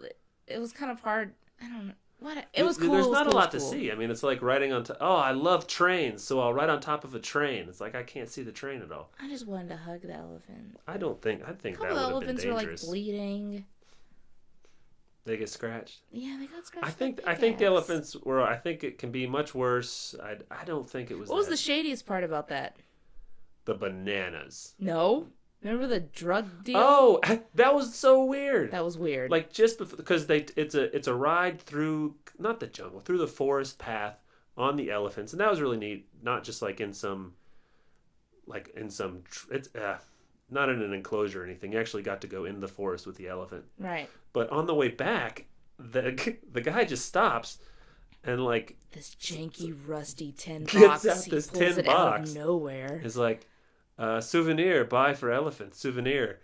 It was kind of hard. I don't know. What it was cool. There's it was not cool, a lot it was to cool. see. I mean, it's like riding on. Oh, I love trains, so I'll ride on top of a train. It's like I can't see the train at all. I just wanted to hug the elephant. I think A that would couple have been elephants were like dangerous. bleeding. They get scratched. Yeah, they got scratched. I think by the pickaxe. elephants were. I think it can be much worse. I don't think it was. What was that. the shadiest part about that? The bananas? No, remember the drug deal? Oh, that was so weird. That was weird. Like just because it's a ride through not the jungle, through the forest path on the elephants, and that was really neat. Not just like in some it's not in an enclosure or anything. You actually got to go in the forest with the elephant. right. But on the way back, the guy just stops and like This janky, rusty tin Gets box. out He this pulls tin it out box. of nowhere. is like souvenir, buy for elephant, souvenir.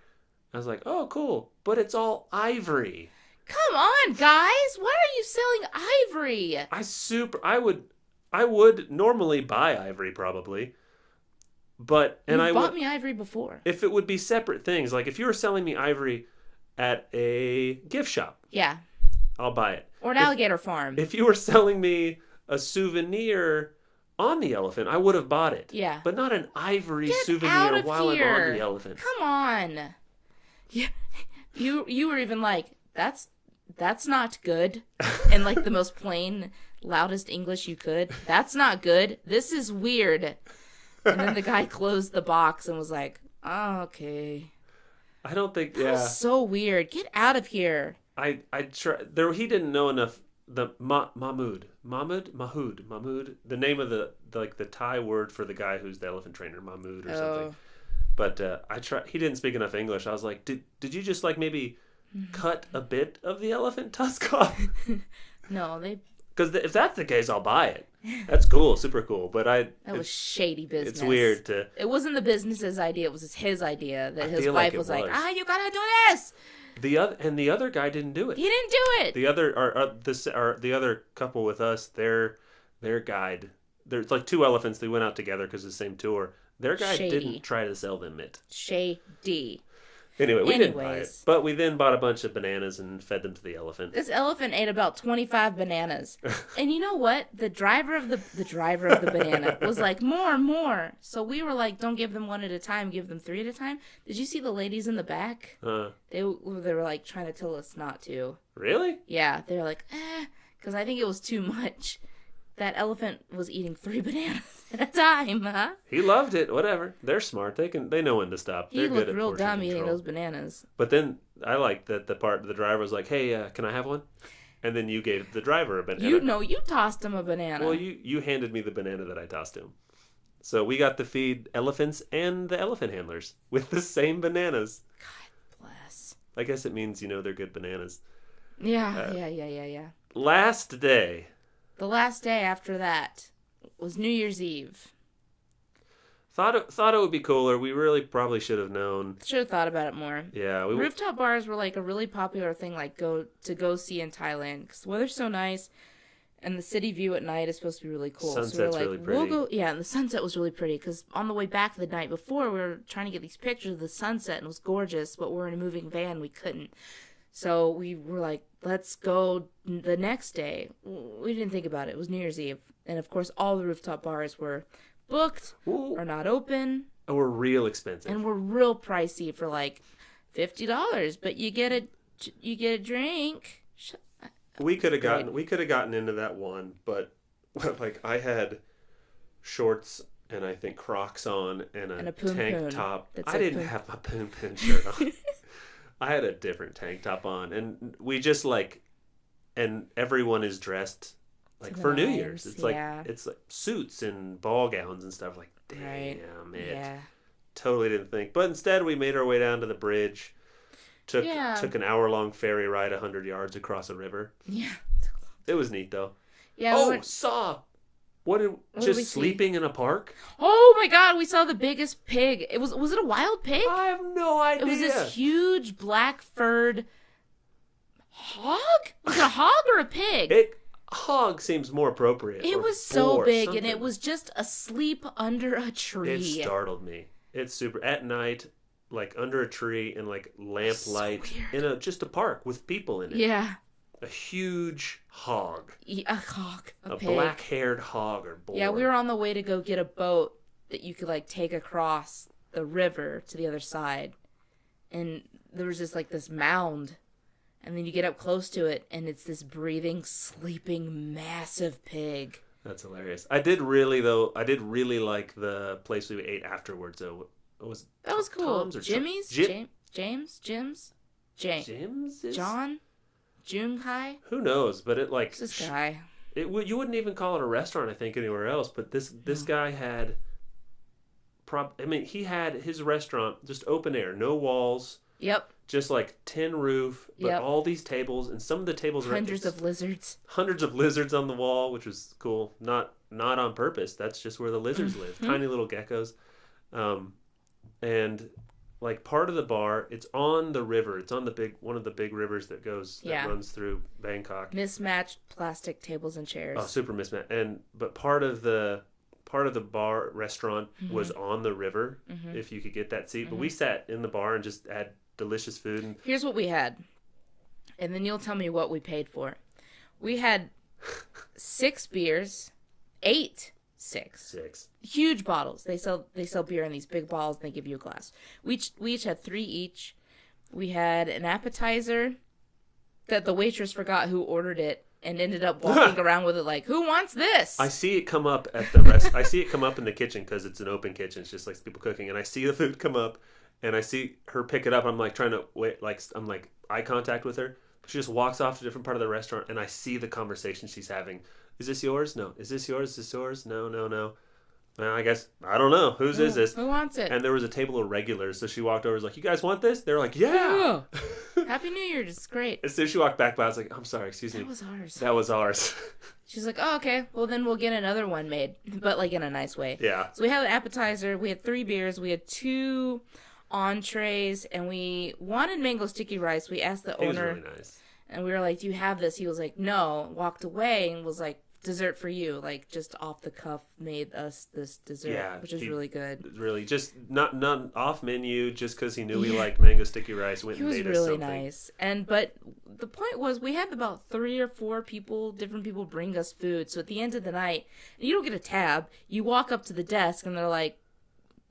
I was like, oh cool, but it's all ivory. Come on, guys! Why are you selling ivory? I would normally buy ivory probably, but You've I bought would me ivory before. if it would be separate things. Like if you were selling me ivory at a gift shop, Yeah, I'll buy it. or an alligator farm. If you were selling me a souvenir on the elephant, I would have bought it. Yeah. But not an ivory Get out souvenir of while here. I'm on the elephant. Come on. Yeah, you were even like, that's not good, in like the most plain, loudest English you could. That's not good. This is weird. And then the guy closed the box and was like, oh, okay. I don't think That was so weird. Get out of here. I try there he didn't know enough the Mahmood, the name of the Thai word for the guy who's the elephant trainer, Mahmood or something. But he didn't speak enough English. I was like, did you just like maybe cut a bit of the elephant tusk off? No, Because if that's the case, I'll buy it. That's cool, super cool. But that was shady business. it's weird to. It wasn't the business's idea. It was his idea that I his feel wife like it was like, was. you gotta do this. The other guy didn't do it. He didn't do it. The other couple with us, their guide. There's like two elephants. They went out together because of the same tour. Their guide Shady. didn't try to sell them it. Shady. Anyway, we didn't buy it, Anyways. but we then bought a bunch of bananas and fed them to the elephant. This elephant ate about 25 bananas. And you know what? The driver of the banana was like, more. So we were like, don't give them one at a time, give them 3 at a time. Did you see the ladies in the back? They were like trying to tell us not to. Really? Yeah, they were like, because I think it was too much. That elephant was eating 3 bananas at a time, huh? He loved it. Whatever. They're smart. They know when to stop. He They're good looked at real portion dumb eating control. those bananas. But then I liked that the driver was like, "Hey, can I have one?" And then you gave the driver a banana. You tossed him a banana. Well, you handed me the banana that I tossed him. So we got to feed elephants and the elephant handlers with the same bananas. God bless. I guess it means they're good bananas. Yeah, yeah. Last day. The last day after that was New Year's Eve. Thought it would be cooler. We really probably should have known. Should have thought about it more. Yeah, Rooftop bars were like a really popular thing, like go see in Thailand because the weather's so nice, and the city view at night is supposed to be really cool. Sunset's so we're like, really pretty. we'll go. Yeah, and the sunset was really pretty because on the way back the night before, we were trying to get these pictures of the sunset and it was gorgeous, but we're in a moving van, we couldn't. So we were like, let's go the next day. We didn't think about it. It was New Year's Eve. And of course, all the rooftop bars were booked or not open. And we're real expensive. And were real pricey for like $50. But you get a drink. We could have gotten into that one, but like I had shorts and I think Crocs on and a tank top. I didn't have my poon shirt on. I had a different tank top on, and we just and everyone is dressed like the for New Year's. nines. It's Yeah. like suits and ball gowns and stuff. Like, Right. damn it. Yeah. Totally didn't think. But instead, we made our way down to the bridge. Yeah. Took an hour-long ferry ride 100 yards across a river. Yeah. It was neat though. Yeah. Oh, saw What did we just see? sleeping in a park? Oh my God! We saw the biggest pig. Was it a wild pig? I have no idea. It was this huge black furred hog. Was it a hog or a pig? Hog seems more appropriate. It or was so boar, big, something. and it was just asleep under a tree. It startled me. It's super at night, like under a tree and like lamplight in just a park with people in it. Yeah. A huge hog. A hog. A pig. Black-haired hog or boar. Yeah, we were on the way to go get a boat that you could like take across the river to the other side, and there was just like this mound. And then you get up close to it, and it's this breathing, sleeping, massive pig. That's hilarious. I did really like the place we ate afterwards, though. That was cool. Tom's or Jimmy's? Jim's? Jim's? John? Junkai? Who knows? But it like... It's this guy. You wouldn't even call it a restaurant, I think, anywhere else. But this guy had... he had his restaurant just open air, no walls. Yep. Just like tin roof, but Yep. all these tables, and some of the tables were Hundreds of lizards. Hundreds of lizards on the wall, which was cool. Not on purpose. That's just where the lizards live. Tiny little geckos. And like part of the bar, it's on the river. It's on one of the big rivers that runs through Bangkok. Mismatched plastic tables and chairs. Oh, super mismatched. But part of the bar restaurant was on the river, if you could get that seat. But we sat in the bar and just had delicious food. And here's what we had, and then you'll tell me what we paid for. We had 6 beers, 6 huge bottles. They sell beer in these big bottles, and they give you a glass. We each had 3 each. We had an appetizer that the waitress forgot who ordered it and ended up walking around with it like, who wants this? I see it come up at the I see it come up in the kitchen because it's an open kitchen. It's just like people cooking, and I see the food come up. And I see her pick it up. I'm like trying to wait, like I'm like eye contact with her. She just walks off to a different part of the restaurant, and I see the conversation she's having. Is this yours? No. Is this yours? Is this yours? No. Well, I guess I don't know. Whose is this? Who wants it? And there was a table of regulars, so she walked over. Was like, "You guys want this?" They're like, "Yeah." Happy New Year! It's great. As soon as she walked back by, I was like, "I'm sorry, excuse me." That was ours. She's like, "Oh, okay. Well, then we'll get another one made, but like in a nice way." Yeah. So we had an appetizer. We had 3 beers. We had 2 entrees, and we wanted mango sticky rice. We asked the owner, was really nice. And we were like, "Do you have this?" He was like, "No." Walked away and was like, "Dessert for you." Like just off the cuff, made us this dessert, which is really good. Really, just not off menu, just because he knew we liked mango sticky rice. Went and made us something. He was really nice. But the point was, we had about 3 or 4 different people bring us food. So at the end of the night, you don't get a tab. You walk up to the desk and they're like,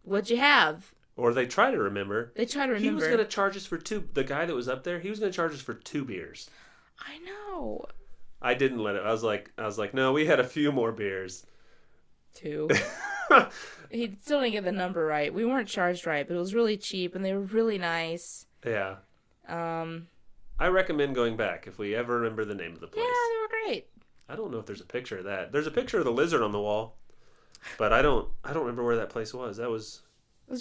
"What'd you have?" Or they try to remember. He was going to charge us for 2. The guy that was up there, he was going to charge us for 2 beers. I know. I didn't let it. I was like, no, we had a few more beers. 2. He still didn't get the number right. We weren't charged right, but it was really cheap, and they were really nice. Yeah. I recommend going back if we ever remember the name of the place. Yeah, they were great. I don't know if there's a picture of that. There's a picture of the lizard on the wall, but I don't remember where that place was. It was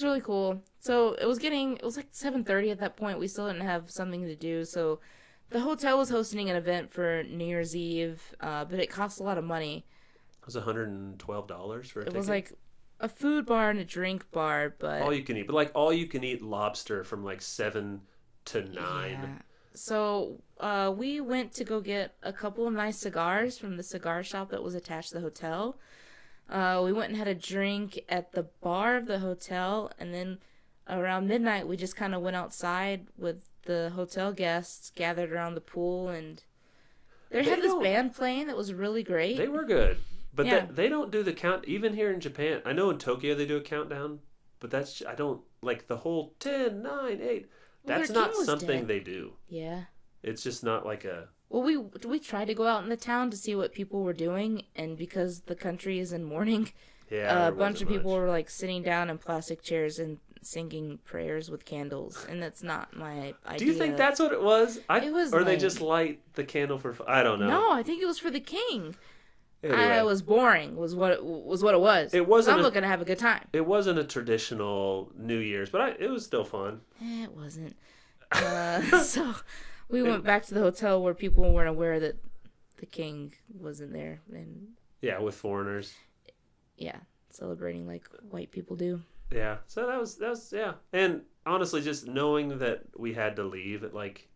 really cool. So it was like 7:30 at that point. We still didn't have something to do. So the hotel was hosting an event for New Year's Eve, but it cost a lot of money. It was $112 for a ticket. It was like a food bar and a drink bar, but all you can eat. But like all you can eat lobster from like 7 to 9. Yeah. So we went to go get a couple of nice cigars from the cigar shop that was attached to the hotel. We went and had a drink at the bar of the hotel, and then around midnight we just kind of went outside with the hotel guests gathered around the pool, and they had this band playing that was really great. They were good, but they don't do the count even here in Japan. I know in Tokyo they do a countdown, but I don't like the whole 10, 9, 8. Well, that's not something they do. Yeah. It's just not like a... Well, we tried to go out in the town to see what people were doing, and because the country is in mourning, a bunch of people were like sitting down in plastic chairs and singing prayers with candles, and that's not my idea. Do you think that's what it was? It was or they just light the candle for... I don't know. No, I think it was for the king. I Anyway, was boring. Was what it was. it So wasn't I'm a looking to have a good time. it wasn't a traditional New Year's, but it was still fun. It wasn't. So we went back to the hotel where people weren't aware that the king wasn't there, and Yeah, with foreigners. yeah, celebrating like white people do. Yeah, so that was yeah, and honestly, just knowing that we had to leave at like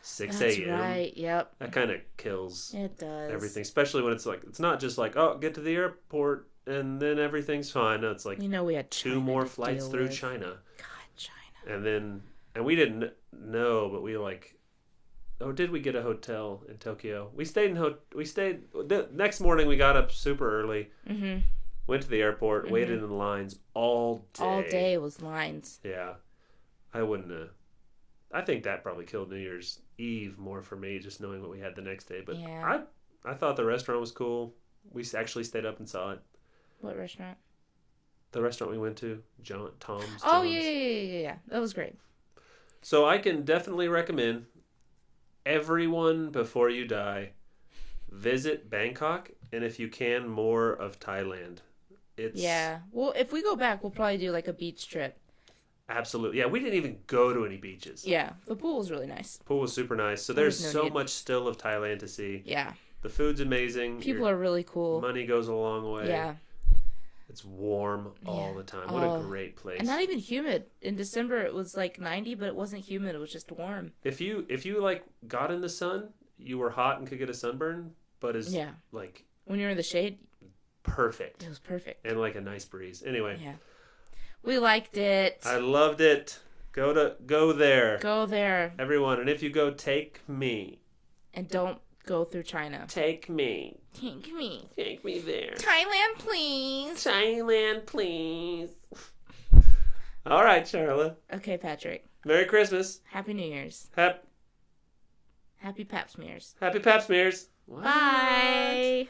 6 That's a.m. right. Yep. that kind of kills It does. everything, especially when it's not just like, oh, get to the airport and then everything's fine. No, it's like We had two China more to flights deal through with. China, God, China. and we didn't know, but we like, oh, did we get a hotel in Tokyo? We stayed the next morning. We got up super early, Mm-hmm. went to the airport, waited in the lines all day. All day was lines. Yeah, I wouldn't have. I think that probably killed New Year's Eve more for me, just knowing what we had the next day. But Yeah. I thought the restaurant was cool. We actually stayed up and saw it. What restaurant? The restaurant we went to, Tom's. Oh John's. yeah. That was great. So I can definitely recommend everyone before you die, visit Bangkok, and if you can, more of Thailand. It's Yeah. Well, if we go back, we'll probably do like a beach trip. absolutely, yeah. We didn't even go to any beaches. Yeah. The pool was really nice. Pool was super nice. So There there's was no so need. much still of Thailand to see. Yeah. The food's amazing. People are really cool. Money goes a long way. Yeah. It's warm all Yeah. the time. What Oh. a great place. And not even humid. In December it was like 90, but it wasn't humid. It was just warm. If you like got in the sun, you were hot and could get a sunburn, but it's Yeah. like When you're in the shade, perfect it was perfect. and like a nice breeze. Anyway, Yeah. We liked it. I loved it. Go there. Go there Everyone, and if you go, take me. and don't go through China. Take me. Take me. Take me there. Thailand, please. Thailand, please. All right, Charlotte. Okay, Patrick. Merry Christmas. Happy New Year's. Happy Happy Pap Smears. Pap smears. What? Bye.